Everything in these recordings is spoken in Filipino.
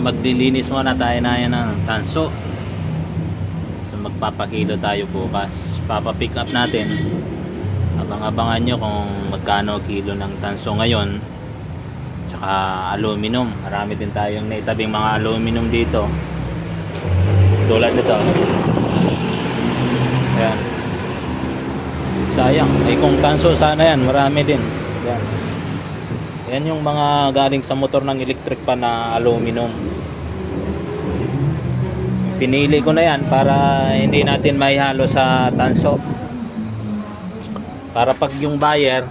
maglilinis muna tayo na yan ng tanso. So magpapakilo tayo bukas. Papapick up natin. Abang-abangan nyo kung magkano kilo ng tanso ngayon. Tsaka aluminum. Marami din tayong naitabing mga aluminum dito. Tulad nito. Ayan. Sayang. Ay kung tanso sana yan, marami din. Ayan. Yan yung mga galing sa motor ng electric pan na aluminum. Pinili ko na yan para hindi natin maihalo sa tanso. Para pag yung buyer,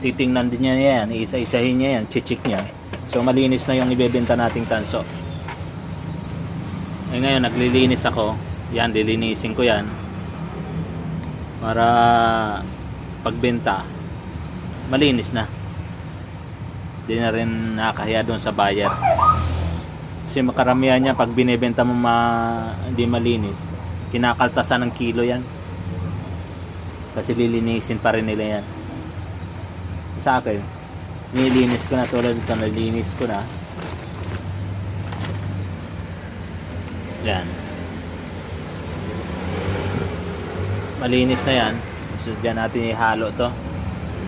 titingnan din niya yan, isa-isahin niya yan, chichik niya. So malinis na yung ibebenta nating tanso. Eh ngayon naglilinis ako. Yan, lilinisin ko yan. Para pagbenta, malinis na. Hindi na rin nakahiya doon sa buyer. Kasi makaramihan niya pag binebenta mo hindi malinis, kinakaltasan ng kilo yan. Kasi lilinisin pa rin nila yan. Sa akin, nilinis ko na tulad ito, nalinis ko na. Yan. Malinis na yan. So dyan natin ihalo to.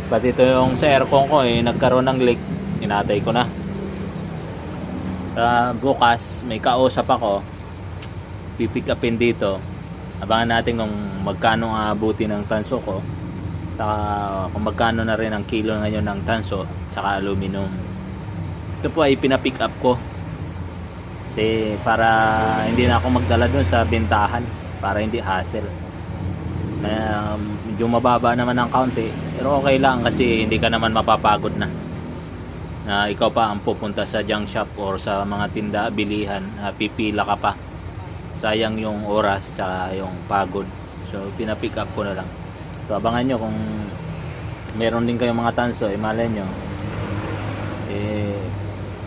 Pati ito yung sa aircon ko nagkaroon ng leak. Inatay ko na. Bukas may kausap ako, pipick upin dito. Abangan natin kung magkano abuti ng tanso ko, saka kung magkano na rin ang kilo ngayon ng tanso saka aluminum. Ito po ay pinapick up ko kasi para hindi na ako magdala dun sa bentahan, para hindi hassle. Medyo mababa naman ng kaunti, pero okay lang kasi hindi ka naman mapapagod na ikaw pa ang pupunta sa junk shop or sa mga tinda, bilihan, pipila ka pa. Sayang yung oras tsaka yung pagod. So pinapick up ko na lang. So abangan nyo kung meron din kayong mga tanso, malay nyo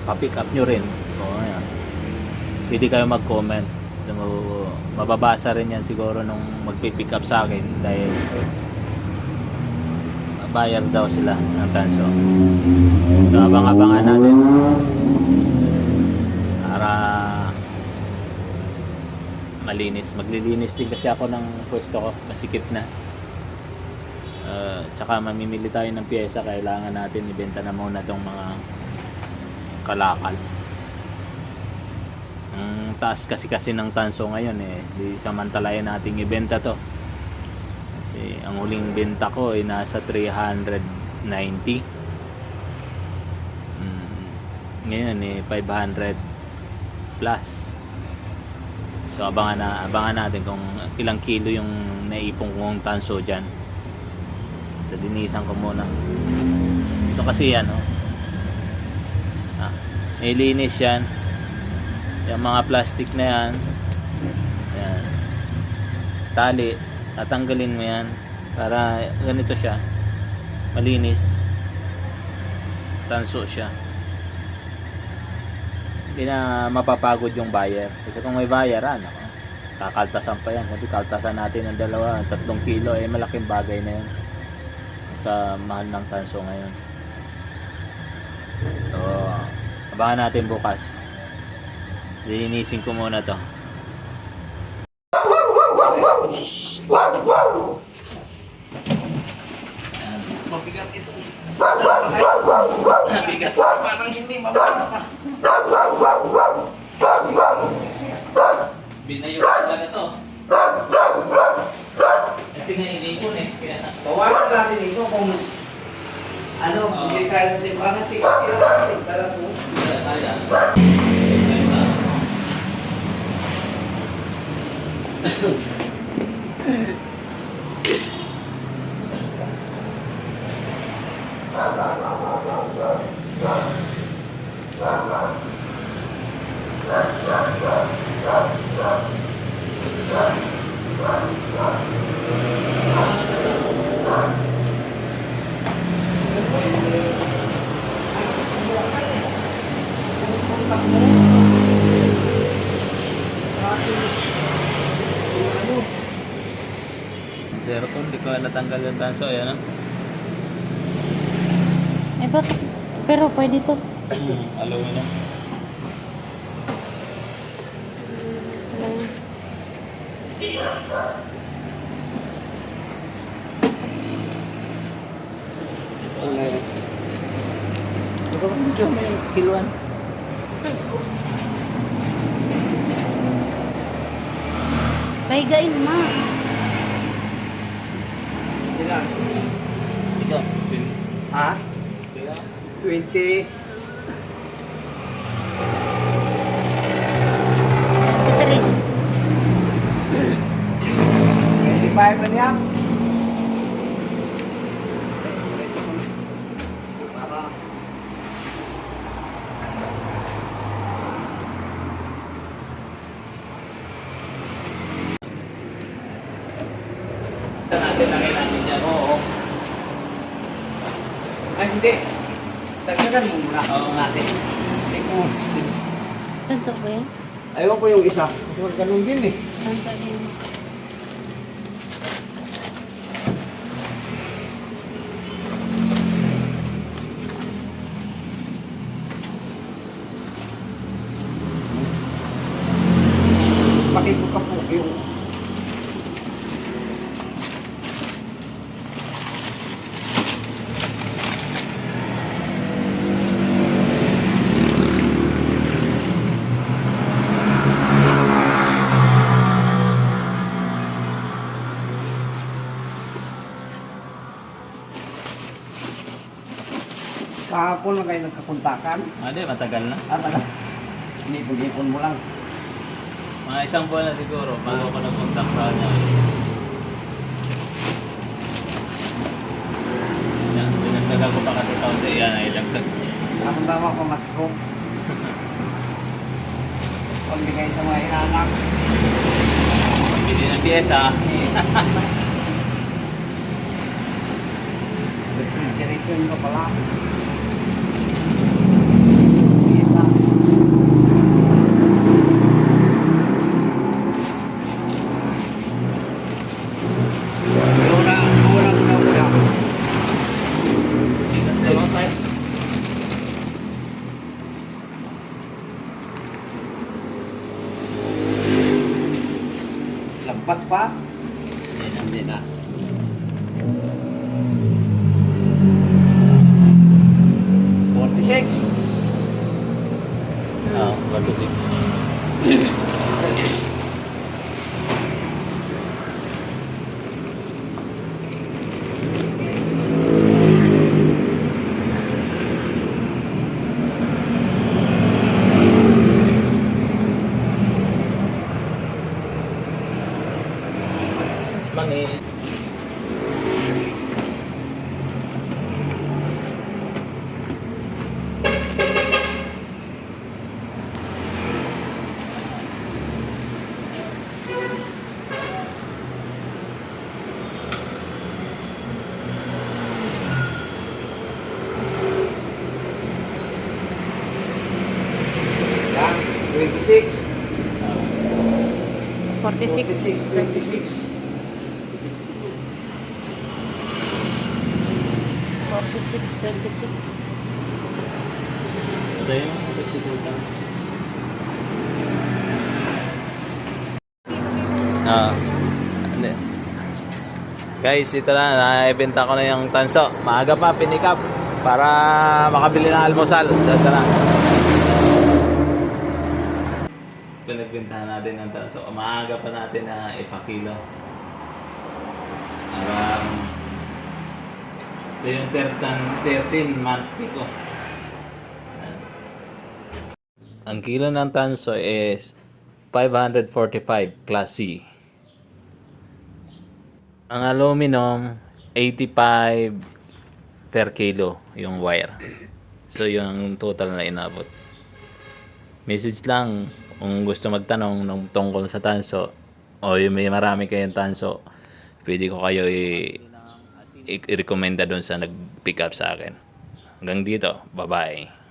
papick up nyo rin. So ayan, pwede kayo mag comment. So, mababasa rin yan siguro nung magpipick up sa akin dahil buyer daw sila ng tanso. So abang-abangan natin para malinis. Maglilinis din kasi ako ng pwesto ko, masikip na. Tsaka mamimili tayo ng pyesa, kailangan natin ibenta na muna tong mga kalakal. Ang taas kasi ng tanso ngayon di samantalayan nating ibenta to. Kasi ang huling benta ko nasa 390. Ngayon 500 plus. So abangan natin kung ilang kilo yung naipong kong tanso dyan. So dinisan ko muna. Ito kasi yan nilinis yan. Yung mga plastic na yan, tali, tatanggalin mo yan para ganito siya, malinis, tanso siya, hindi na mapapagod yung buyer. Kasi kung may buyer, kakaltasan pa yan. Kasi kaltasan natin ng 2-3 kilo, malaking bagay na yun sa mahal ng tanso ngayon. So abangan natin bukas. Linisin ko muna to. Mabigat ito. Bigat. Parang hindi mababa. Binayo talaga to. Kasi nga inipon kaya Bawasan natin ito kung hindi tayo natin parang 60 lang. Dala po. Zero ko, hindi ko natanggal yung tanso. Ayan bakit? Pero pwede to. aluminum. Ito medyo may kiluan. Pahigain ma. Ilan? Ikaw. Ha? 20. Ito rin. 25 ba niya? Natin na natin dyan. Oo. Ay, hindi. Tagdagan mo muna. Oo. Natin. Eko. Tanso ko yan. Ayaw ko yung isa. Huwag ganun din eh. Tanso din. Pakipot ka po yung... Kahapon lang kayo nagkakuntakan. Hindi, matagal na. At ano? Inipon-ipon mo lang. Mga isang buwan na siguro bago ko nag-contact sa kanya. Yan, pinagtagal ko pa kasi kaunti. Yan, ay lagdag. Ang tama ko mas ko. Pagbigay sa mga anak. Hindi ng piyesa. Refrigeration ko pala. Isa. Una ko na kuya. Diba tayo? Lampas pa? Hindi na. 46. Oo, 46. Mani. Yan, 26. 46. 26. 46, 26. Ito yun. Hindi. Guys, ito na. Naibenta ko na yung tanso. Maaga pa, pinikap. Para makabili ng almusal. Ito na. Pinagbentahan natin ng tanso. Maaga pa natin na ipakilo. Para ito yung 13 month ko. Ang kilo ng tanso is 545 Class C. Ang aluminum, 85 per kilo yung wire. So, yung total na inabot. Message lang kung gusto magtanong ng tungkol sa tanso o yung may marami kayong tanso, pwede ko kayo i-recommenda doon sa nag-pick up sa akin. Hanggang dito. Bye-bye.